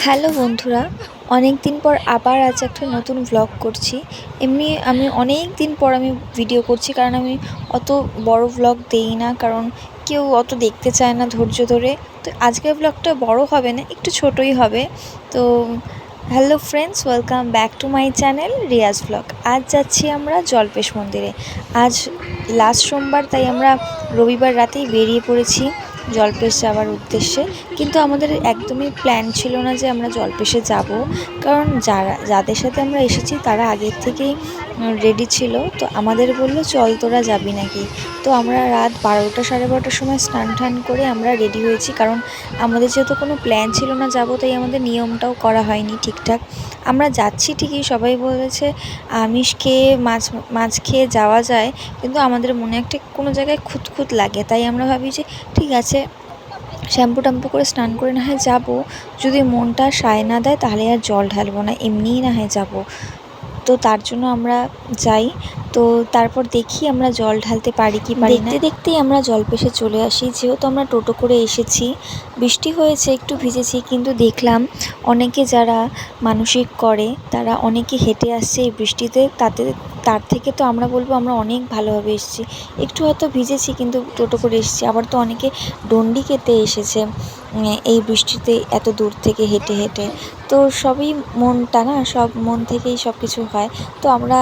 Hello বন্ধুরা, অনেক দিন পর আবার আজ একটা নতুন ব্লগ করছি। এমনি আমি অনেক দিন পর ভিডিও করছি, কারণ আমি অত বড় ব্লগ দেই না, কারণ কেউ অত দেখতে চায় না ধৈর্য ধরে। তো আজকের ব্লগটা বড় হবে না, একটু ছোটই হবে। তো hello friends, welcome back to my channel Riyaz blog. আজ যাচ্ছি আমরা জল্পেশ মন্দিরে। আজ লাস্ট সোমবার, তাই আমরা রবিবার রাতেই বেরিয়ে পড়েছি জল্পেশ যাওয়ার উদ্দেশ্যে। কিন্তু আমাদের একদমই প্ল্যান ছিল না যে আমরা জল্পেশে যাব, কারণ যাদের সাথে আমরা এসেছি তারা আগের থেকেই রেডি ছিল। তো আমাদের বললো চল তোরা যাবি নাকি। তো আমরা রাত 12টা 12:30টার সময় স্নান টান করে আমরা রেডি হয়েছি, কারণ আমাদের যেহেতু কোনো প্ল্যান ছিল না যাবো, তাই আমাদের নিয়মটাও করা হয়নি ঠিকঠাক। আমরা যাচ্ছি ঠিকই, সবাই বলেছে আমিষ খেয়ে মাছ খেয়ে যাওয়া যায়, কিন্তু আমাদের মনে একটা কোনো জায়গায় খুঁতখুত লাগে। তাই আমরা ভাবি যে ঠিক আছে, শ্যাম্পু ট্যাম্পু করে স্নান করে না হয় যাবো, যদি মনটা সায় না দেয় তাহলে আর জল ঢালবো না, এমনিই না হয় যাবো। তো তার জন্য আমরা যাই। তো তারপর দেখি আমরা জল ঢালতে পারি কি পারি না। দেখতে দেখতেই আমরা জল্পেশে চলে আসি। যেহেতু আমরা টোটো করে এসেছি, বৃষ্টি হয়েছে, একটু ভিজেছি, কিন্তু দেখলাম অনেকে যারা মানসিক করে তারা অনেকে হেঁটে আসছে এই বৃষ্টিতে। তার থেকে তো আমরা বলবো আমরা অনেক ভালোভাবে এসেছি। একটু হয়তো ভিজেছি, কিন্তু টোটো করে এসেছি। আবার তো অনেকে ডন্ডি কেটে এসেছে এই বৃষ্টিতে এত দূর থেকে হেঁটে হেঁটে। তো সবই মনটা না, সব মন থেকেই সব কিছু হয়। তো আমরা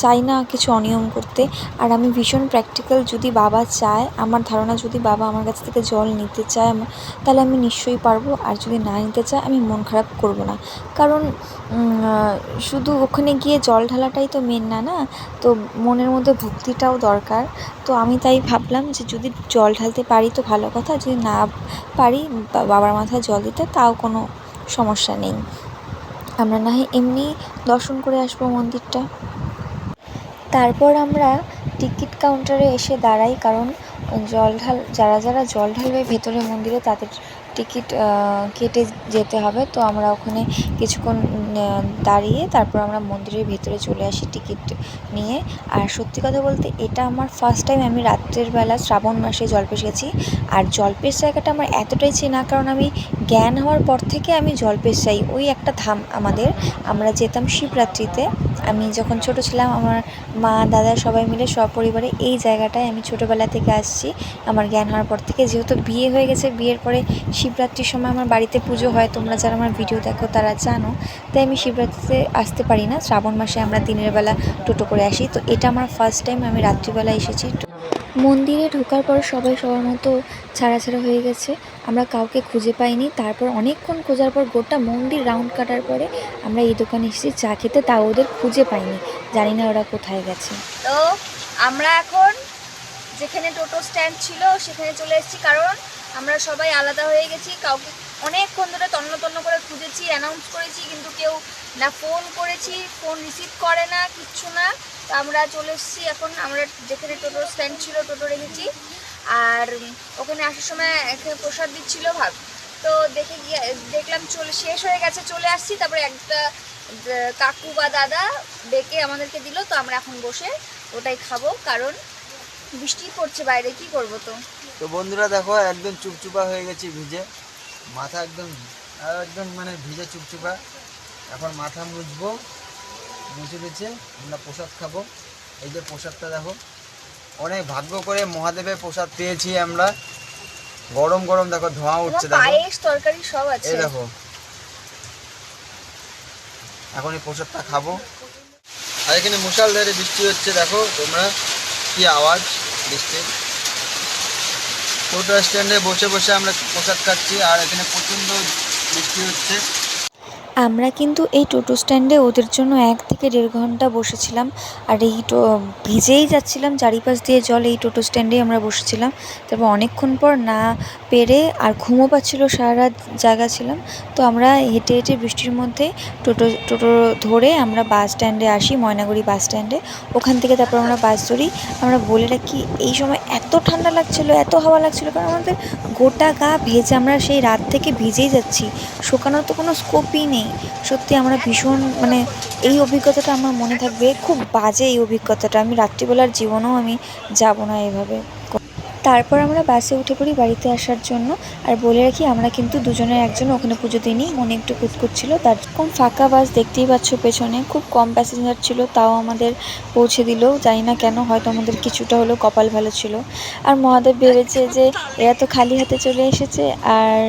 চাই না কিছু অনিয়ম করতে। আর আমি ভীষণ প্র্যাকটিক্যাল, যদি বাবা চায়, আমার ধারণা যদি বাবা আমার কাছ থেকে জল নিতে চায় তাহলে আমি নিশ্চয়ই পারবো। আর যদি না নিতে চায় আমি মন খারাপ করব না, কারণ শুধু ওখানে গিয়ে জল ঢালাটাই তো মেন না, না তো মনের মধ্যে ভক্তিটাও দরকার। তো আমি তাই ভাবলাম যে যদি জল ঢালতে পারি তো ভালো কথা, যদি না পারি বাবার মাথায় জল দিতে, তাও কোনো সমস্যা নেই। আমরা না হয় এমনি দর্শন করে আসবো মন্দিরটা। তারপর আমরা টিকিট কাউন্টারে এসে দাঁড়াই, কারণ যারা জল ঢালবে ভেতরে মন্দিরে তাদের টিকিট কেটে যেতে হবে। তো আমরা ওখানে কিছুক্ষণ দাঁড়িয়ে তারপর আমরা মন্দিরের ভেতরে চলে আসি টিকিট নিয়ে। আর সত্যি কথা বলতে এটা আমার ফার্স্ট টাইম আমি রাত্রের বেলা শ্রাবণ মাসে জল্পেশ গেছি। আর জল্পেশ জায়গাটা আমার এতটাই চেনা, কারণ আমি জ্ঞান হওয়ার পর থেকে আমি জল্পেশ যাই। ওই একটা ধাম আমরা যেতাম শিবরাত্রিতে। আমি যখন ছোট ছিলাম, আমার মা দাদা সবাই মিলে সপরিবারে এই জায়গাটায় আমি ছোটোবেলা থেকে আসছি। আমার জ্ঞান হওয়ার পর থেকে, যেহেতু বিয়ে হয়ে গেছে, বিয়ের পরে শিবরাত্রির সময় আমার বাড়িতে পুজো হয়, তোমরা যারা আমার ভিডিও দেখো তারা জানো। তাই আমি শিবরাত্রিতে আসতে পারি না, শ্রাবণ মাসে আমরা দিনের বেলা টোটো করে আসি। তো এটা আমার ফার্স্ট টাইম আমি রাত্রিবেলা এসেছি। মন্দিরে ঢোকার পর সবাই সবার মতো ছাড়া হয়ে গেছে, আমরা কাউকে খুঁজে পাইনি। তারপর অনেকক্ষণ খোঁজার পর গোটা মন্দির রাউন্ড কাটার পরে আমরা এই দোকানে এসেছি চা খেতে, তাও ওদের খুঁজে পাইনি, জানি না ওরা কোথায় গেছে। তো আমরা এখন যেখানে টোটো স্ট্যান্ড ছিল সেখানে চলে এসেছি, কারণ আমরা সবাই আলাদা হয়ে গেছি। কাউকে অনেকক্ষণ ধরে তন্ন করে খুঁজেছি, অ্যানাউন্স করেছি, কিন্তু কেউ না ফোন করেছি, ফোন রিসিভ করে না, কিচ্ছু না। তো আমরা চলে এসেছি এখন, আমরা যেখানে টোটো স্ট্যান্ড ছিল টোটো রেখেছি। আর ওখানে আসার সময় এখানে প্রসাদ দিচ্ছিল তো দেখলাম শেষ হয়ে গেছে, চলে আসছি। তারপরে একটা কাকু বা দাদা ডেকে আমাদেরকে দিল। তো আমরা এখন বসে ওটাই খাবো, কারণ বৃষ্টি পড়ছে বাইরে, কি করবো। তো বন্ধুরা দেখো, একদম চুপচুপা হয়ে গেছি ভিজে, মাথা একদম মানে ভিজে চুপচুপা। এখন মাথা মুছে দিচ্ছে, আমরা প্রসাদ খাবো। এই যে প্রসাদটা দেখো, অনেক ভাগ্য করে মহাদেবের প্রসাদ পেয়েছি আমরা। গরম গরম দেখো, ধোঁয়া উঠছে, দেখো পায়েস তরকারি সব আছে। এই দেখো, এখন এই প্রসাদটা খাবো। আর এখানে মুষলধারে বৃষ্টি হচ্ছে, দেখো তোমরা কি আওয়াজ বৃষ্টির। টোটো স্ট্যান্ডে বসে আমরা প্রসাদ খাচ্ছি, আর এখানে প্রচণ্ড বৃষ্টি হচ্ছে। আমরা কিন্তু এই টোটো স্ট্যান্ডে ওদের জন্য 1 থেকে 1.5 ঘন্টা বসেছিলাম। আর ভিজেই যাচ্ছিলাম, চারিপাশ দিয়ে জল। এই টোটো স্ট্যান্ডেই আমরা বসেছিলাম। তারপর অনেকক্ষণ পর না পেরে আর ঘুমও পাচ্ছিল, সারা রাত জাগা ছিলাম। তো আমরা হেঁটে হেঁটে বৃষ্টির মধ্যে টোটো ধরে আমরা বাস স্ট্যান্ডে আসি, ময়নাগুড়ি বাস স্ট্যান্ডে। ওখান থেকে তারপর আমরা বাস ধরি। আমরা বলে রাখি এই সময় এত ঠান্ডা লাগছিলো, এত হাওয়া লাগছিলো, কারণ আমাদের গোটা গা ভেজে, আমরা সেই রাত থেকে ভিজেই যাচ্ছি, শুকানোর তো কোনো স্কোপই নেই। সত্যি আমরা ভীষণ এই অভিজ্ঞতাটা আমার মনে থাকবে, খুব বাজে এই অভিজ্ঞতাটা। আমি রাত্রিবেলার জীবনেও আমি যাব না এভাবে। তারপর আমরা বাসে উঠে পড়ি বাড়িতে আসার জন্য। আর বলে রাখি আমরা কিন্তু দুজনের একজন ওখানে পুজো দিইনি, মনে একটু কুতকুত ছিল। তার কোন ফাঁকা বাস দেখতেই পাচ্ছ পেছনে, খুব কম প্যাসেঞ্জার ছিল, তাও আমাদের পৌঁছে দিল। জানি না কেন, হয়তো আমাদের কিছুটা হলেও কপাল ভালো ছিল। আর মহাদেব ভেবেছে যে এরা তো খালি হাতে চলে এসেছে, আর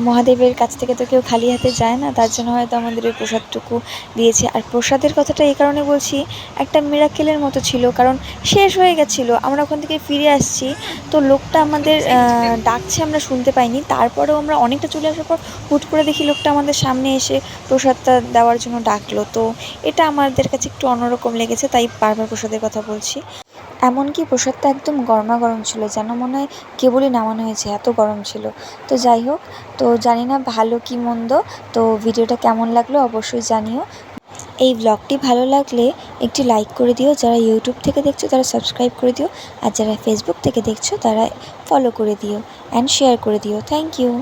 মহাদেবের কাছ থেকে তো কেউ খালি হাতে যায় না, তার জন্য হয়তো আমাদের ওই প্রসাদটুকু দিয়েছে। আর প্রসাদের কথাটা এই কারণে বলছি, একটা মিরাকেলের মতো ছিল, কারণ শেষ হয়ে গেছিলো, আমরা ওখান থেকে ফিরে আসছি, তো লোকটা আমাদের ডাকছে, আমরা শুনতে পাইনি। তারপরেও আমরা অনেকটা চলে আসার পর হুট করে দেখি লোকটা আমাদের সামনে এসে প্রসাদটা দেওয়ার জন্য ডাকলো। তো এটা আমাদের কাছে একটু অন্যরকম লেগেছে, তাই বারবার প্রসাদের কথা বলছি। এমনকি প্রসাদটা একদম গরমাগরম ছিল, যেন মনে হয় কেবলই নামানো হয়েছে, এত গরম ছিল। তো যাই হোক, তো জানি না ভালো কি মন্দ, তো ভিডিওটা কেমন লাগলো অবশ্যই জানিও। এই ব্লগটি ভালো লাগলে একটি লাইক করে দিও, যারা ইউটিউব থেকে দেখছো তারা সাবস্ক্রাইব করে দিও, আর যারা ফেসবুক থেকে দেখছো তারা ফলো করে দিও অ্যান্ড শেয়ার করে দিও। Thank you.